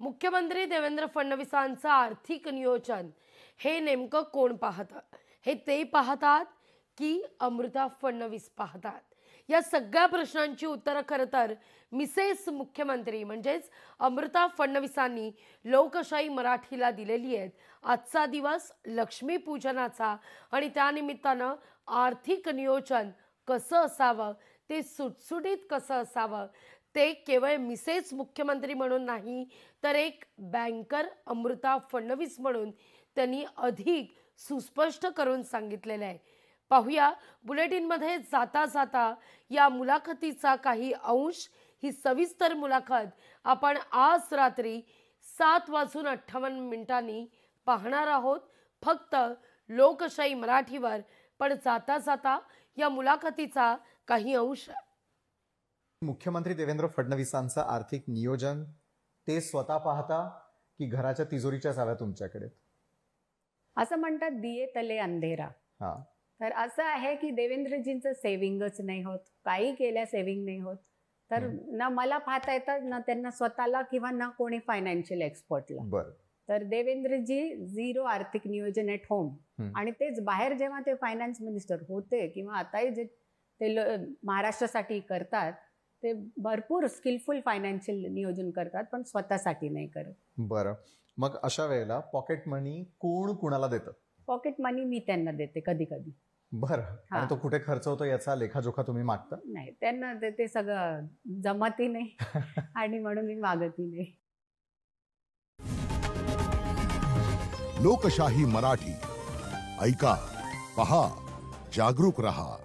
मुख्यमंत्री देवेंद्र फडणवीसांचं आर्थिक नियोजन हे नेमकं कोण पाहतं? हे ते पाहतात की अमृता फडणवीस पाहतात? या सगळ्या प्रश्नांची उत्तरं खरं तर मिसेस मुख्यमंत्री म्हणजेच अमृता फडणवीसांनी लोकशाही मराठीला दिलेली आहेत। आजचा दिवस लक्ष्मीपूजनाचा आणि त्यानिमित्तानं आर्थिक नियोजन कसं असावं, ते सुटसुटीत कसं असावं, ते केवळ मिसेस मुख्यमंत्री म्हणून नाही तर एक बँकर अमृता फडणवीस म्हणून त्यांनी अधिक सुस्पष्ट करून सांगितलेलं आहे। पाहूया बुलेटिनमध्ये जाता जाता या मुलाखतीचा काही अंश। ही सविस्तर मुलाखत आपण आज रात्री 7:58 पाहणार आहोत फक्त लोकशाही मराठीवर। पण जाता जाता या मुलाखतीचा काही अंश। मुख्यमंत्री देवेंद्र फडणवीसांचं आर्थिक नियोजन ते स्वतः पाहता की घराच्या तिजोरीच्या चाव्या तुमच्याकडे? असं म्हणतात दिये तले अंधेरा। हा, तर असं आहे की देवेंद्रजींचं सेव्हिंगच नाही होत, काही केल्या सेव्हिंग नाही होत। तर ना मला पाहता येतं ना त्यांना स्वतःला किंवा ना कोणी फायनान्शियल एक्सपर्टला। बरं, तर देवेंद्रजी झिरो आर्थिक नियोजन ॲट होम। आणि तेच बाहेर जेव्हा ते फायनान्स मिनिस्टर होते किंवा आताही जे ते महाराष्ट्रासाठी करतात ते भरपूर स्किलफुल फायनान्शियल नियोजन करतात, पण स्वतःसाठी नाही करत। बरं, मग अशा वेळेला पॉकेट मनी कोण कुणाला देतं? पॉकेट मनी मी त्यांना देते कधी कधी। बरं, आणि तो कुठे खर्च होतो याचा लेखाजोखा तुम्ही मागता? नाही, त्यांना ते सगळं जमतही नाही आणि म्हणून मी मागतही नाही। लोकशाही मराठी ऐका, पहा, जागरूक रहा।